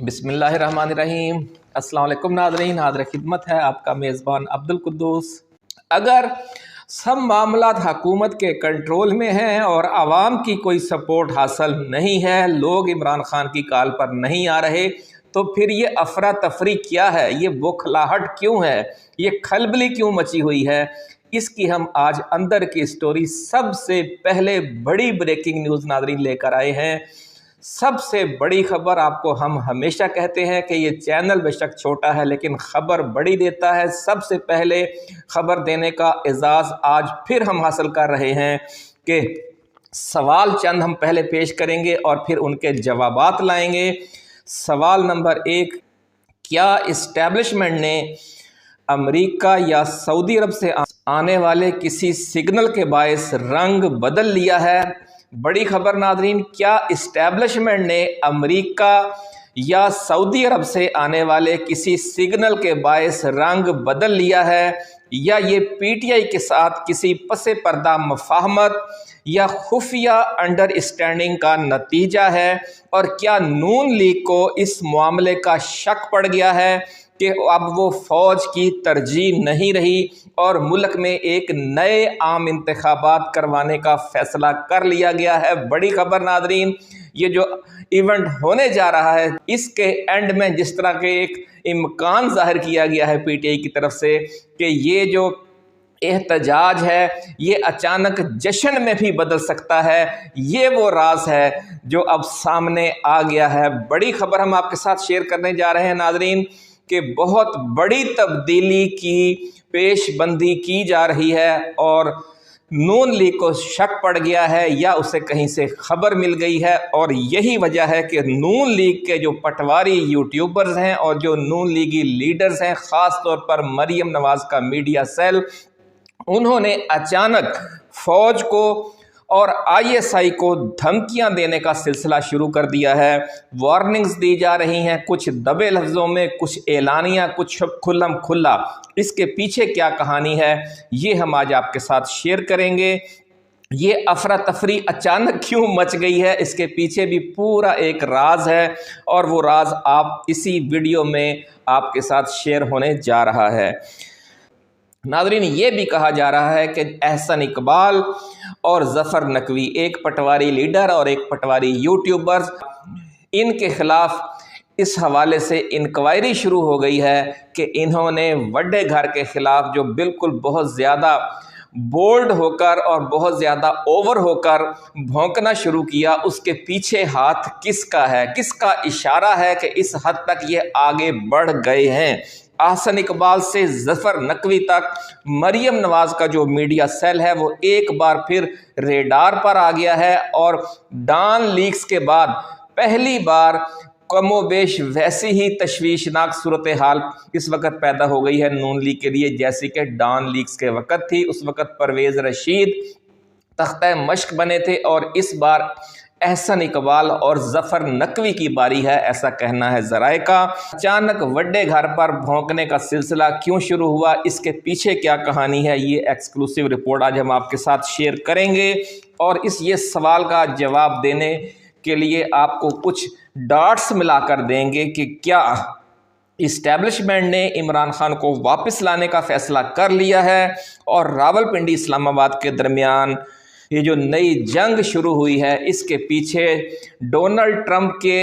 बिस्मिल्लाहिर्रहमानिर्रहीम। अस्सलाम वालेकुम नाज़रीन, हाज़िर खिदमत है आपका मेज़बान अब्दुल कुद्दूस। अगर सब मामलात हुकूमत के कंट्रोल में हैं और आवाम की कोई सपोर्ट हासिल नहीं है, लोग इमरान खान की कॉल पर नहीं आ रहे, तो फिर ये अफरा तफरी क्या है, ये बौखलाहट क्यों है, ये खलबली क्यों मची हुई है, इसकी हम आज अंदर की स्टोरी सबसे पहले बड़ी ब्रेकिंग न्यूज़ नाज़रीन लेकर आए हैं। सबसे बड़ी खबर आपको हम हमेशा कहते हैं कि ये चैनल बेशक छोटा है लेकिन खबर बड़ी देता है। सबसे पहले खबर देने का एजाज़ आज फिर हम हासिल कर रहे हैं कि सवाल चंद हम पहले पेश करेंगे और फिर उनके जवाबात लाएंगे। सवाल नंबर 1, क्या इस्टेब्लिशमेंट ने अमेरिका या सऊदी अरब से आने वाले किसी सिग्नल के बायस रंग बदल लिया है? बड़ी खबर नाज़रीन, क्या इस्टेब्लिशमेंट ने अमेरिका या सऊदी अरब से आने वाले किसी सिग्नल के बायस रंग बदल लिया है, या ये पीटीआई के साथ किसी पसे पर्दा मफाहमत या खुफिया अंडरस्टैंडिंग का नतीजा है? और क्या नून लीग को इस मामले का शक पड़ गया है कि अब वो फ़ौज की तरजीह नहीं रही और मुल्क में एक नए आम इंतखाबात करवाने का फ़ैसला कर लिया गया है? बड़ी खबर नाज़रीन, ये जो इवेंट होने जा रहा है इसके एंड में जिस तरह के एक इम्कान ज़ाहिर किया गया है पीटीआई की तरफ से कि ये जो एहतजाज है ये अचानक जश्न में भी बदल सकता है, ये वो राज है जो अब सामने आ गया है। बड़ी खबर हम आपके साथ शेयर करने जा रहे हैं नाज़रीन कि बहुत बड़ी तब्दीली की पेशबंदी की जा रही है और नून लीग को शक पड़ गया है या उसे कहीं से खबर मिल गई है, और यही वजह है कि नून लीग के जो पटवारी यूट्यूबर्स हैं और जो नून लीगी लीडर्स हैं, ख़ास तौर पर मरियम नवाज़ का मीडिया सेल, उन्होंने अचानक फ़ौज को और आईएसआई को धमकियां देने का सिलसिला शुरू कर दिया है। वार्निंग्स दी जा रही हैं, कुछ दबे लफ्ज़ों में, कुछ एलानिया, कुछ खुल्लम खुल्ला। इसके पीछे क्या कहानी है ये हम आज आपके साथ शेयर करेंगे। ये अफरा तफरी अचानक क्यों मच गई है, इसके पीछे भी पूरा एक राज है और वो राज आप इसी वीडियो में आपके साथ शेयर होने जा रहा है। नाज़रीन, ये भी कहा जा रहा है कि एहसन इकबाल और ज़फ़र नकवी, एक पटवारी लीडर और एक पटवारी यूट्यूबर, इनके ख़िलाफ़ इस हवाले से इंक्वायरी शुरू हो गई है कि इन्होंने वड्डे घर के ख़िलाफ़ जो बिल्कुल बहुत ज़्यादा बोल्ड होकर और बहुत ज़्यादा ओवर होकर भौंकना शुरू किया, उसके पीछे हाथ किसका है, किसका इशारा है कि इस हद तक ये आगे बढ़ गए हैं। एहसन इकबाल से ज़फ़र नकवी तक मरियम नवाज़ का जो मीडिया सेल है वो एक बार फिर रेडार पर आ गया है और डॉन लीक्स के बाद पहली बार कमोबेश वैसी ही तशवीशनाक सूरत हाल इस वक्त पैदा हो गई है नून लीग के लिए जैसी कि डॉन लीक्स के वक़्त थी। उस वक़्त परवेज़ रशीद तख्ता मश्क बने थे और इस बार एहसन इकबाल और ज़फ़र नकवी की बारी है, ऐसा कहना है ज़राए का। अचानक वड्डे घर पर भौंकने का सिलसिला क्यों शुरू हुआ, इसके पीछे क्या कहानी है, ये एक्सक्लूसिव रिपोर्ट आज हम आपके साथ शेयर करेंगे और ये सवाल का जवाब देने के लिए आपको कुछ डॉट्स मिलाकर देंगे कि क्या इस्टेब्लिशमेंट ने इमरान खान को वापस लाने का फ़ैसला कर लिया है और रावलपिंडी इस्लामाबाद के दरमियान ये जो नई जंग शुरू हुई है इसके पीछे डोनाल्ड ट्रंप के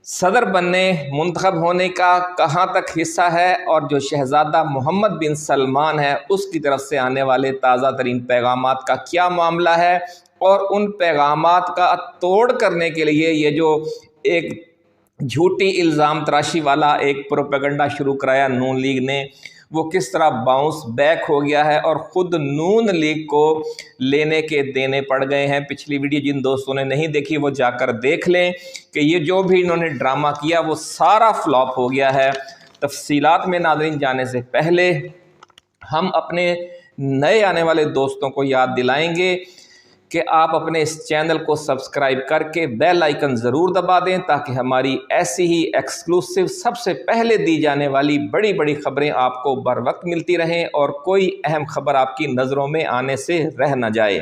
सदर बनने मुंतखब होने का कहाँ तक हिस्सा है और जो शहज़ादा मोहम्मद बिन सलमान है उसकी तरफ से आने वाले ताज़ा तरीन पैगामात का क्या मामला है, और उन पैगामात का तोड़ करने के लिए ये जो एक झूठी इल्ज़ाम तराशी वाला एक प्रोपेगेंडा शुरू कराया नून लीग ने, वो किस तरह बाउंस बैक हो गया है और ख़ुद नून लीग को लेने के देने पड़ गए हैं। पिछली वीडियो जिन दोस्तों ने नहीं देखी वो जाकर देख लें कि ये जो भी इन्होंने ड्रामा किया वो सारा फ्लॉप हो गया है। तफसीलात में नाज़रीन जाने से पहले हम अपने नए आने वाले दोस्तों को याद दिलाएंगे कि आप अपने इस चैनल को सब्सक्राइब करके बेल आइकन ज़रूर दबा दें ताकि हमारी ऐसी ही एक्सक्लूसिव सबसे पहले दी जाने वाली बड़ी बड़ी खबरें आपको बर वक्त मिलती रहें और कोई अहम खबर आपकी नज़रों में आने से रह न जाए।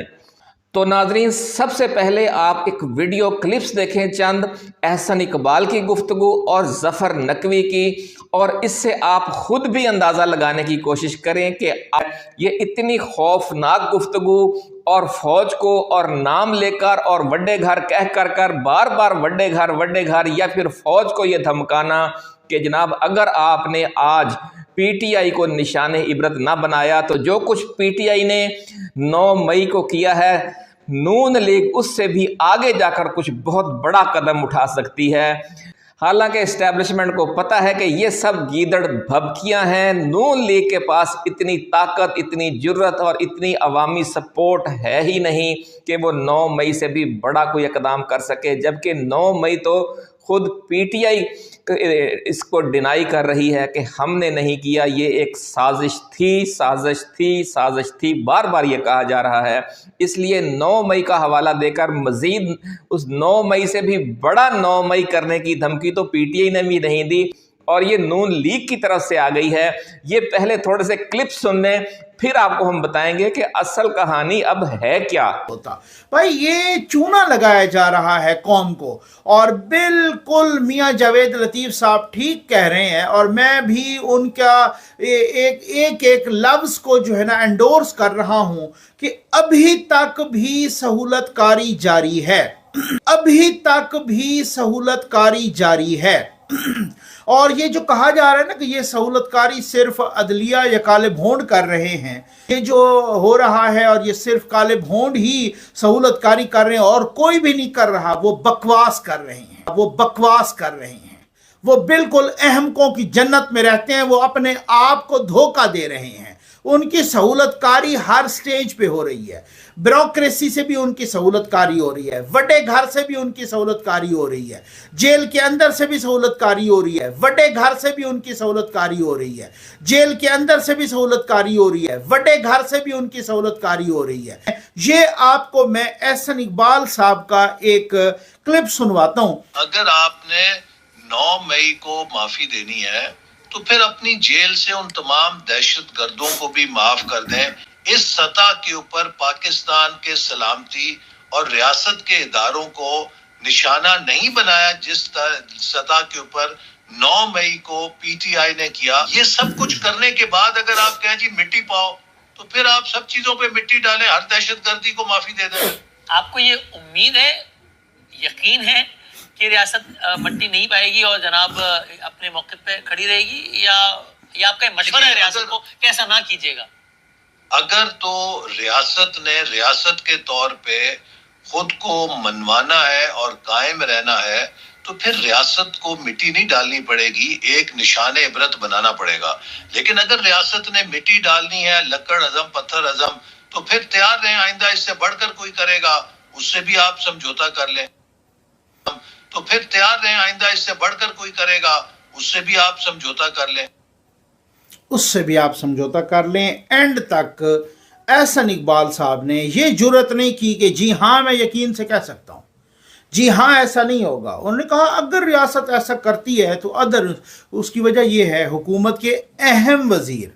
तो नाजरीन, सबसे पहले आप एक वीडियो क्लिप्स देखें चंद एहसन इकबाल की गुफ्तगू और ज़फ़र नकवी की, और इससे आप खुद भी अंदाज़ा लगाने की कोशिश करें कि ये इतनी खौफनाक गुफ्तगू और फौज को और नाम लेकर और वड्डे घर कह कर बार बार वड्डे घर या फिर फौज को ये धमकाना कि जनाब अगर आपने आज पीटीआई को निशाने इबरत ना बनाया तो जो कुछ पीटीआई ने 9 मई को किया है, नून लीग उससे भी आगे जाकर कुछ बहुत बड़ा कदम उठा सकती है। हालांकि एस्टैब्लिशमेंट को पता है कि ये सब गीदड़ भभकियां हैं, नून लीग के पास इतनी ताकत, इतनी जुर्रत और इतनी अवामी सपोर्ट है ही नहीं कि वो 9 मई से भी बड़ा कोई इकदाम कर सके, जबकि 9 मई तो खुद पीटीआई इसको डिनाई कर रही है कि हमने नहीं किया, ये एक साजिश थी, बार बार ये कहा जा रहा है। इसलिए 9 मई का हवाला देकर मजीद उस 9 मई से भी बड़ा 9 मई करने की धमकी तो पीटीआई ने भी नहीं दी और ये नून लीग की तरफ से आ गई है। ये पहले थोड़े से क्लिप सुन लें, फिर आपको हम बताएंगे कि असल कहानी अब है क्या। होता भाई, ये चूना लगाया जा रहा है कौम को, और बिल्कुल मियां जावेद लतीफ साहब ठीक कह रहे हैं, और मैं भी उनका एक लफ्ज को जो है ना एंडोर्स कर रहा हूं कि अभी तक भी सहूलतकारी जारी है, अभी तक भी सहूलतकारी जारी है। और ये जो कहा जा रहा है ना कि ये सहूलतकारी सिर्फ अदलिया या काले भोंड कर रहे हैं, ये जो हो रहा है और ये सिर्फ काले भोंड ही सहूलतकारी कर रहे हैं और कोई भी नहीं कर रहा, वो बकवास कर रहे हैं, वो बकवास कर रहे हैं, वो बिल्कुल अहमकों की जन्नत में रहते हैं, वो अपने आप को धोखा दे रहे हैं। उनकी सहूलतकारी हर स्टेज पे हो रही है, ब्यूरोक्रेसी से भी उनकी सहूलतकारी हो रही है, वड्डे घर से भी उनकी सहूलतकारी हो रही है, जेल के अंदर से भी सहूलतकारी हो रही है, वड्डे घर से भी उनकी सहूलतकारी हो रही है, जेल के अंदर से भी सहूलतकारी हो रही है, वड्डे घर से भी उनकी सहूलतकारी हो रही है। ये आपको मैं एहसन इकबाल साहब का एक क्लिप सुनवाता हूं। अगर आपने 9 मई को माफी देनी है तो फिर अपनी जेल से उन तमाम दहशतगर्दों को भी माफ कर दें। इस सतह के ऊपर पाकिस्तान के सलामती और रियासत के इदारों को निशाना नहीं बनाया जिस सतह के ऊपर 9 मई को पीटीआई ने किया। ये सब कुछ करने के बाद अगर आप कहें जी मिट्टी पाओ, तो फिर आप सब चीजों पे मिट्टी डालें, हर दहशतगर्दी को माफी दे दें। आपको ये उम्मीद है, यकीन है कि रियासत मट्टी नहीं पाएगी और जनाब अपने मौके पे खड़ी रहेगी, या आपका मशवरा है रियासत को कैसा ना कीजिएगा? अगर तो रियासत ने रियासत के तौर पे खुद को मनवाना है और कायम रहना है तो फिर रियासत को मिट्टी नहीं डालनी पड़ेगी, एक निशाने इबरत बनाना पड़ेगा। लेकिन अगर रियासत ने मिट्टी डालनी है, लकड़ अज़म पत्थर अज़म, तो फिर तैयार रहें, आइंदा इससे बढ़कर कोई करेगा उससे भी आप समझौता कर लें, तो फिर तैयार रहें, आइंदा इससे बढ़कर कोई करेगा उससे भी आप समझौता कर लें, उससे भी आप समझौता कर लें। एंड तक एहसन इकबाल साहब ने ये जुर्रत नहीं की कि जी हाँ मैं यकीन से कह सकता हूँ, जी हाँ ऐसा नहीं होगा। उन्होंने कहा अगर रियासत ऐसा करती है तो अदर उसकी वजह यह है हुकूमत के अहम वजीर,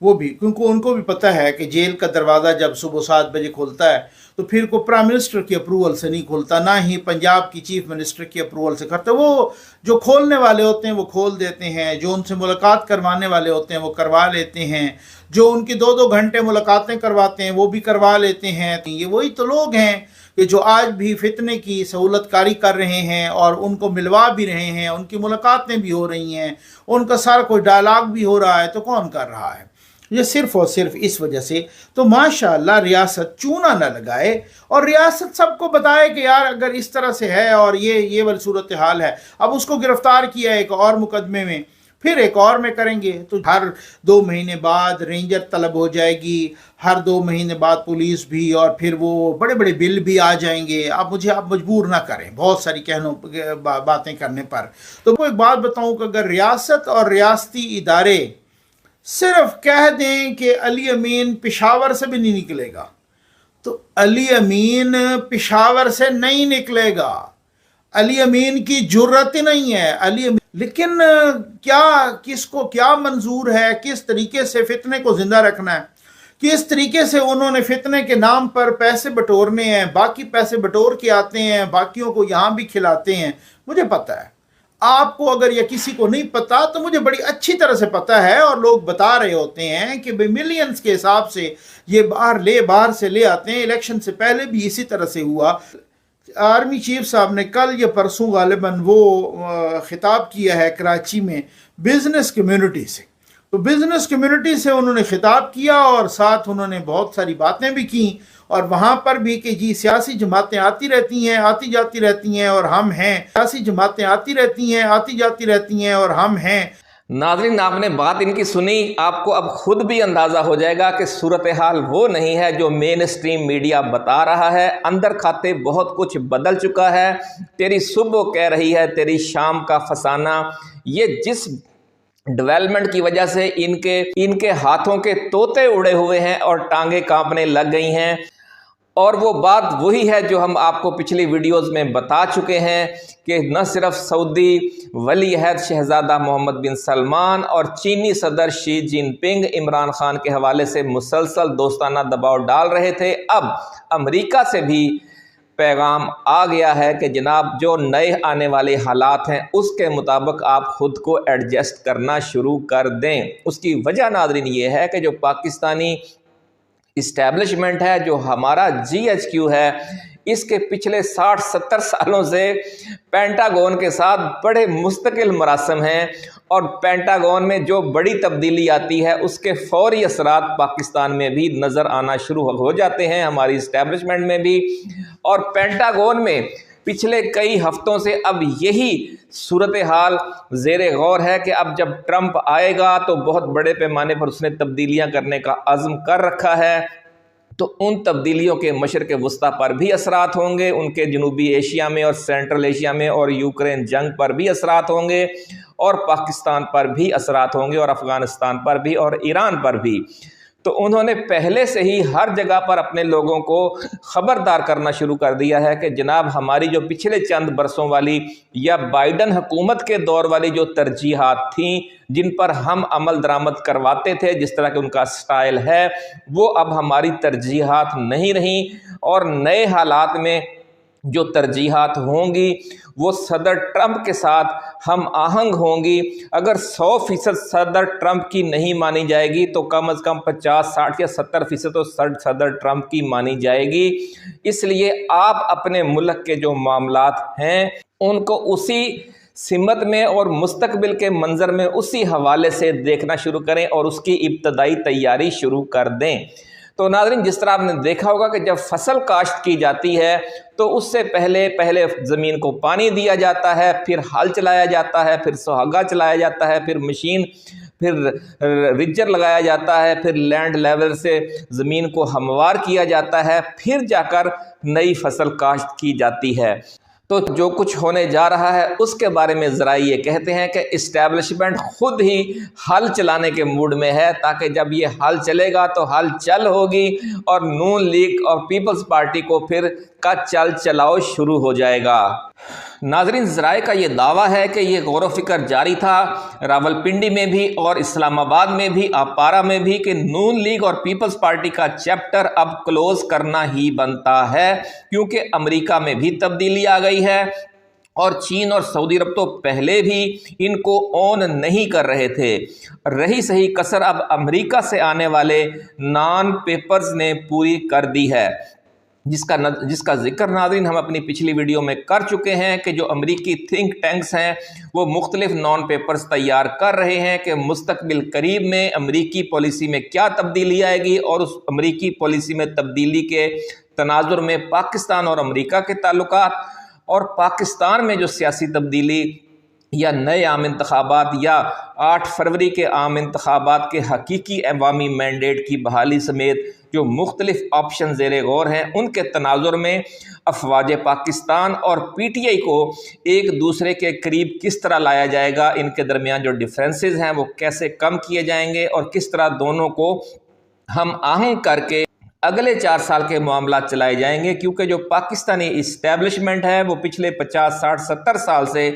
वो भी, क्योंकि उनको भी पता है कि जेल का दरवाज़ा जब सुबह 7 बजे खुलता है तो फिर को प्राइम मिनिस्टर की अप्रूवल से नहीं खुलता, ना ही पंजाब की चीफ मिनिस्टर की अप्रूवल से करते। वो जो खोलने वाले होते हैं वो खोल देते हैं, जो उनसे मुलाकात करवाने वाले होते हैं वो करवा लेते हैं, जो उनकी 2-2 घंटे मुलाकातें करवाते हैं वो भी करवा लेते हैं। तो ये वही तो लोग हैं कि जो आज भी फितने की सहूलतकारी कर रहे हैं और उनको मिलवा भी रहे हैं, उनकी मुलाकातें भी हो रही हैं, उनका सारा कोई डायलॉग भी हो रहा है। तो कौन कर रहा है ये? सिर्फ और सिर्फ इस वजह से। तो माशाअल्लाह रियासत चूना न लगाए और रियासत सबको बताए कि यार अगर इस तरह से है और ये वाली सूरत हाल है। अब उसको गिरफ्तार किया एक और मुकदमे में, फिर एक और में करेंगे, तो हर 2 महीने बाद रेंजर तलब हो जाएगी, हर 2 महीने बाद पुलिस भी, और फिर वो बड़े बड़े बिल भी आ जाएंगे। आप मजबूर ना करें बहुत सारी बातें करने पर। तो एक बात बताऊं कि अगर रियासत और रियासती इदारे सिर्फ कह दें कि अली अमीन पेशावर से भी नहीं निकलेगा, तो अली अमीन पेशावर से नहीं निकलेगा, अली अमीन की जुर्रत ही नहीं है अली अमीन। लेकिन क्या किसको क्या मंजूर है, किस तरीके से फितने को जिंदा रखना है? कि इस तरीके से उन्होंने फितने के नाम पर पैसे बटोरने हैं, बाकी पैसे बटोर के आते हैं, बाकियों को यहाँ भी खिलाते हैं। मुझे पता है, आपको अगर या किसी को नहीं पता तो मुझे बड़ी अच्छी तरह से पता है, और लोग बता रहे होते हैं कि भाई मिलियंस के हिसाब से ये बाहर से ले आते हैं। इलेक्शन से पहले भी इसी तरह से हुआ। आर्मी चीफ साहब ने कल या परसों गालिबन वो खिताब किया है कराची में बिजनेस कम्युनिटी से, तो बिजनेस कम्युनिटी से उन्होंने खिताब किया और साथ उन्होंने बहुत सारी बातें भी की, और वहाँ पर भी कि जी सियासी जमातें आती रहती हैं, आती जाती रहती हैं और हम हैं, सियासी जमातें आती रहती हैं, आती जाती रहती हैं और हम हैं। नाज़रीन, आपने बात इनकी सुनी, आपको अब खुद भी अंदाज़ा हो जाएगा कि सूरत हाल वो नहीं है जो मेन स्ट्रीम मीडिया बता रहा है। अंदर खाते बहुत कुछ बदल चुका है। तेरी सुबह कह रही है तेरी शाम का फसाना। ये जिस डेवलपमेंट की वजह से इनके हाथों के तोते उड़े हुए हैं और टांगे कांपने लग गई हैं। और वो बात वही है जो हम आपको पिछली वीडियोस में बता चुके हैं कि न सिर्फ सऊदी वली अहद शहजादा मोहम्मद बिन सलमान और चीनी सदर शी जिनपिंग इमरान खान के हवाले से मुसलसल दोस्ताना दबाव डाल रहे थे, अब अमेरिका से भी पैगाम आ गया है कि जनाब जो नए आने वाले हालात हैं उसके मुताबिक आप ख़ुद को एडजस्ट करना शुरू कर दें। उसकी वजह नाज़रीन ये है कि जो पाकिस्तानी इस्टेब्लिशमेंट है, जो हमारा GHQ है, इसके पिछले 60-70 सालों से पेंटागन के साथ बड़े मुस्तकिल मरासम हैं, और पेंटागन में जो बड़ी तब्दीली आती है उसके फौरी असरात पाकिस्तान में भी नज़र आना शुरू हो जाते हैं, हमारी इस्टेब्लिशमेंट में भी। और पेंटागन में पिछले कई हफ्तों से अब यही सूरत हाल ज़ेरे गौर है कि अब जब ट्रंप आएगा तो बहुत बड़े पैमाने पर उसने तब्दीलियां करने का अज़्म कर रखा है, तो उन तब्दीलियों के मशरक़ वस्ता पर भी असरात होंगे, उनके जनूबी एशिया में और सेंट्रल एशिया में और यूक्रेन जंग पर भी असरात होंगे, और पाकिस्तान पर भी असरात होंगे, और अफ़गानिस्तान पर भी, और ईरान पर भी। तो उन्होंने पहले से ही हर जगह पर अपने लोगों को ख़बरदार करना शुरू कर दिया है कि जनाब हमारी जो पिछले चंद बरसों वाली या बाइडन हुकूमत के दौर वाली जो तरजीहात थीं, जिन पर हम अमल दरामद करवाते थे, जिस तरह के उनका स्टाइल है, वो अब हमारी तरजीहात नहीं रहीं, और नए हालात में जो तरजीहात होंगी वो सदर ट्रंप के साथ हम आहंग होंगी। अगर 100% सदर ट्रंप की नहीं मानी जाएगी तो कम से कम 50, 60 या 70% तो सदर ट्रंप की मानी जाएगी। इसलिए आप अपने मुल्क के जो मामलात हैं उनको उसी सिमत में और मुस्तकबिल के मंजर में उसी हवाले से देखना शुरू करें और उसकी इब्तदाई तैयारी शुरू कर दें। तो नाज़रीन, जिस तरह आपने देखा होगा कि जब फसल काश्त की जाती है तो उससे पहले ज़मीन को पानी दिया जाता है, फिर हल चलाया जाता है, फिर सुहागा चलाया जाता है, फिर मशीन, फिर रिजर लगाया जाता है, फिर लैंड लेवल से ज़मीन को हमवार किया जाता है, फिर जाकर नई फसल काश्त की जाती है। तो जो कुछ होने जा रहा है उसके बारे में ज़रा ये कहते हैं कि इस्टेब्लिशमेंट खुद ही हल चलाने के मूड में है, ताकि जब ये हल चलेगा तो हल चल होगी और नून लीग और पीपल्स पार्टी को फिर का चल चलाओ शुरू हो जाएगा। नाजरीन, ज़राए का ये दावा है कि ये गौर फिक्र जारी था रावलपिंडी में भी और इस्लामाबाद में भी, अपारा में भी, कि नून लीग और पीपल्स पार्टी का चैप्टर अब क्लोज करना ही बनता है, क्योंकि अमेरिका में भी तब्दीली आ गई है और चीन और सऊदी अरब तो पहले भी इनको ऑन नहीं कर रहे थे। रही सही कसर अब अमेरिका से आने वाले नॉन पेपर्स ने पूरी कर दी है, जिसका जिक्र नाज़रीन हम अपनी पिछली वीडियो में कर चुके हैं कि जो अमरीकी थिंक टैंक्स हैं वो मुख्तलिफ नॉन पेपर्स तैयार कर रहे हैं कि मुस्तकबिल करीब में अमरीकी पॉलिसी में क्या तब्दीली आएगी, और उस अमरीकी पॉलिसी में तब्दीली के तनाजुर में पाकिस्तान और अमरीका के ताल्लुकात और पाकिस्तान में जो सियासी तब्दीली या नए आम इंतखाबात या 8 फरवरी के आम इंतखाबात के हकीकी अवामी मैंडेट की बहाली समेत जो मुख्तलिफ ऑप्शन ज़ेरे गौर हैं, उनके तनाजुर में अफवाज पाकिस्तान और PTI को एक दूसरे के करीब किस तरह लाया जाएगा, इनके दरमियान जो डिफरेंसेस हैं वो कैसे कम किए जाएंगे और किस तरह दोनों को हम आहंग करके अगले 4 साल के मामला चलाए जाएंगे। क्योंकि जो पाकिस्तानी इस्टेब्लिशमेंट है वो पिछले 50, 60, 70 साल से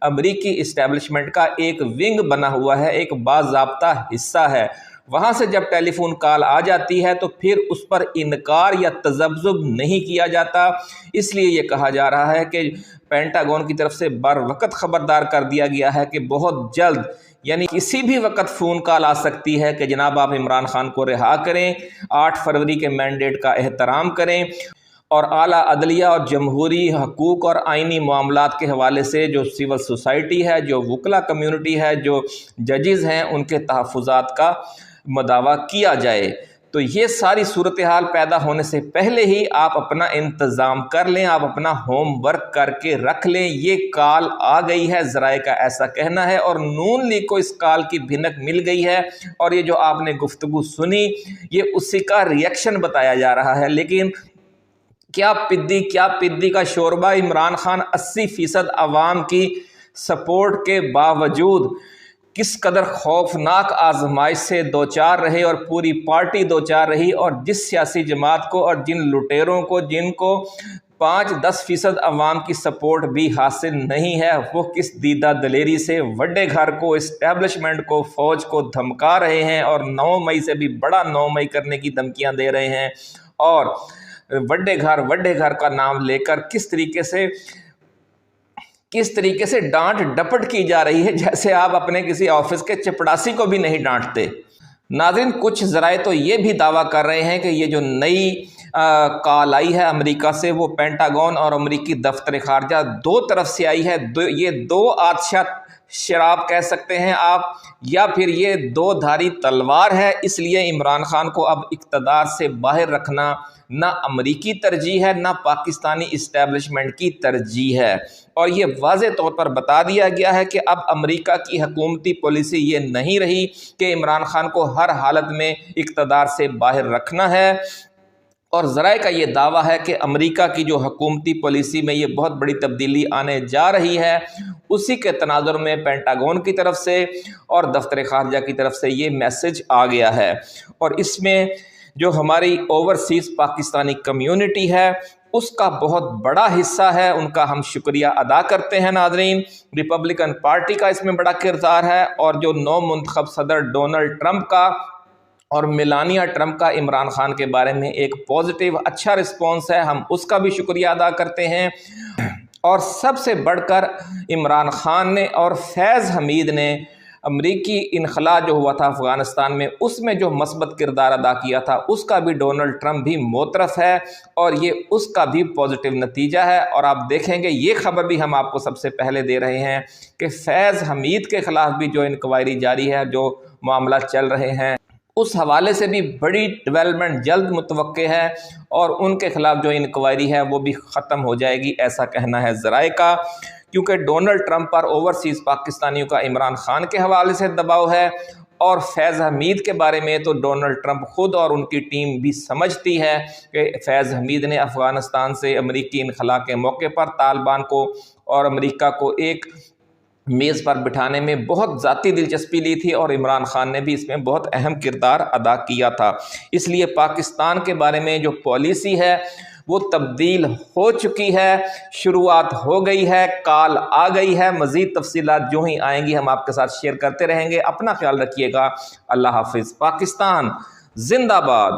अमरीकी इस्टेब्लिशमेंट का एक विंग बना हुआ है, एक बाज़ाब्ता हिस्सा है, وہاں سے جب ٹیلی فون کال آ جاتی ہے تو پھر اس پر انکار یا تذبذب نہیں کیا جاتا۔ اس لیے یہ کہا جا رہا ہے کہ پینٹاگون کی طرف سے بر وقت خبردار کر دیا گیا ہے کہ بہت جلد، یعنی کسی بھی وقت فون کال آ سکتی ہے کہ جناب آپ عمران خان کو رہا کریں، 8 فروری کے مینڈیٹ کا احترام کریں، اور اعلیٰ عدلیہ اور جمہوری حقوق اور آئینی معاملات کے حوالے سے جو سول سوسائٹی ہے، جو وکلا کمیونٹی ہے، جو ججز ہیں، ان کے تحفظات کا مداوع کیا جائے۔ تو یہ ساری صورتحال پیدا ہونے سے پہلے ہی آپ اپنا انتظام کر لیں، آپ اپنا ہوم ورک کر کے رکھ لیں۔ یہ کال آ گئی ہے، ذرائع کا ایسا کہنا ہے، اور نون لیگ کو اس کال کی بھنک مل گئی ہے، اور یہ جو آپ نے گفتگو سنی یہ اسی کا ریئیکشن بتایا جا رہا ہے۔ لیکن کیا پدی کا شوربہ، عمران خان 80% عوام کی سپورٹ کے باوجود کس قدر خوفناک آزمائش سے دوچار رہے اور پوری پارٹی دوچار رہی، اور جس سیاسی جماعت کو اور جن لٹیروں کو جن کو 5-10% عوام کی سپورٹ بھی حاصل نہیں ہے، وہ کس دیدہ دلیری سے وڈے گھر کو، اسٹیبلشمنٹ کو، فوج کو دھمکا رہے ہیں، اور 9 مئی سے بھی بڑا 9 مئی کرنے کی دھمکیاں دے رہے ہیں، اور وڈے گھر کا نام لے کر کس طریقے سے ڈانٹ ڈپٹ کی جا رہی ہے، جیسے آپ اپنے کسی آفس کے چپڑاسی کو بھی نہیں ڈانٹتے۔ ناظرین، کچھ ذرائع تو یہ بھی دعویٰ کر رہے ہیں کہ یہ جو نئی کال آئی ہے امریکہ سے، وہ پینٹاگون اور امریکی دفتر خارجہ دو طرف سے آئی ہے۔ یہ 2 آتشہ شراب کہہ سکتے ہیں آپ، یا پھر یہ 2 دھاری تلوار ہے۔ اس لیے عمران خان کو اب اقتدار سے باہر رکھنا نہ امریکی ترجیح ہے، نہ پاکستانی اسٹیبلشمنٹ کی ترجیح ہے، اور یہ واضح طور پر بتا دیا گیا ہے کہ اب امریکہ کی حکومتی پالیسی یہ نہیں رہی کہ عمران خان کو ہر حالت میں اقتدار سے باہر رکھنا ہے۔ اور ذرائع کا یہ دعویٰ ہے کہ امریکہ کی جو حکومتی پالیسی میں یہ بہت بڑی تبدیلی آنے جا رہی ہے، اسی کے تناظر میں پینٹاگون کی طرف سے اور دفتر خارجہ کی طرف سے یہ میسج آ گیا ہے، اور اس میں جو ہماری اوورسیز پاکستانی کمیونٹی ہے اس کا بہت بڑا حصہ ہے، ان کا ہم شکریہ ادا کرتے ہیں۔ ناظرین، ریپبلکن پارٹی کا اس میں بڑا کردار ہے، اور جو نو منتخب صدر ڈونلڈ ٹرمپ کا اور میلانیہ ٹرمپ کا عمران خان کے بارے میں ایک پازیٹیو اچھا رسپانس ہے، ہم اس کا بھی شکریہ ادا کرتے ہیں۔ اور سب سے بڑھ کر عمران خان نے اور فیض حمید نے امریکی انخلاء جو ہوا تھا افغانستان میں، اس میں جو مثبت کردار ادا کیا تھا، اس کا بھی ڈونلڈ ٹرمپ بھی معترف ہے، اور یہ اس کا بھی پازیٹیو نتیجہ ہے۔ اور آپ دیکھیں گے یہ خبر بھی ہم آپ کو سب سے پہلے دے رہے ہیں کہ فیض حمید کے خلاف بھی جو انکوائری جاری ہے، جو معاملات چل رہے ہیں، اس حوالے سے بھی بڑی ڈیولپمنٹ جلد متوقع ہے، اور ان کے خلاف جو انکوائری ہے وہ بھی ختم ہو جائے گی، ایسا کہنا ہے ذرائع کا، کیونکہ ڈونلڈ ٹرمپ پر اوورسیز پاکستانیوں کا عمران خان کے حوالے سے دباؤ ہے، اور فیض حمید کے بارے میں تو ڈونلڈ ٹرمپ خود اور ان کی ٹیم بھی سمجھتی ہے کہ فیض حمید نے افغانستان سے امریکی انخلاء کے موقع پر طالبان کو اور امریکہ کو ایک میز پر بٹھانے میں بہت ذاتی دلچسپی لی تھی، اور عمران خان نے بھی اس میں بہت اہم کردار ادا کیا تھا۔ اس لیے پاکستان کے بارے میں جو پالیسی ہے وہ تبدیل ہو چکی ہے، شروعات ہو گئی ہے، کال آ گئی ہے۔ مزید تفصیلات جو ہی آئیں گی ہم آپ کے ساتھ شیئر کرتے رہیں گے۔ اپنا خیال رکھیے گا۔ اللہ حافظ۔ پاکستان زندہ باد۔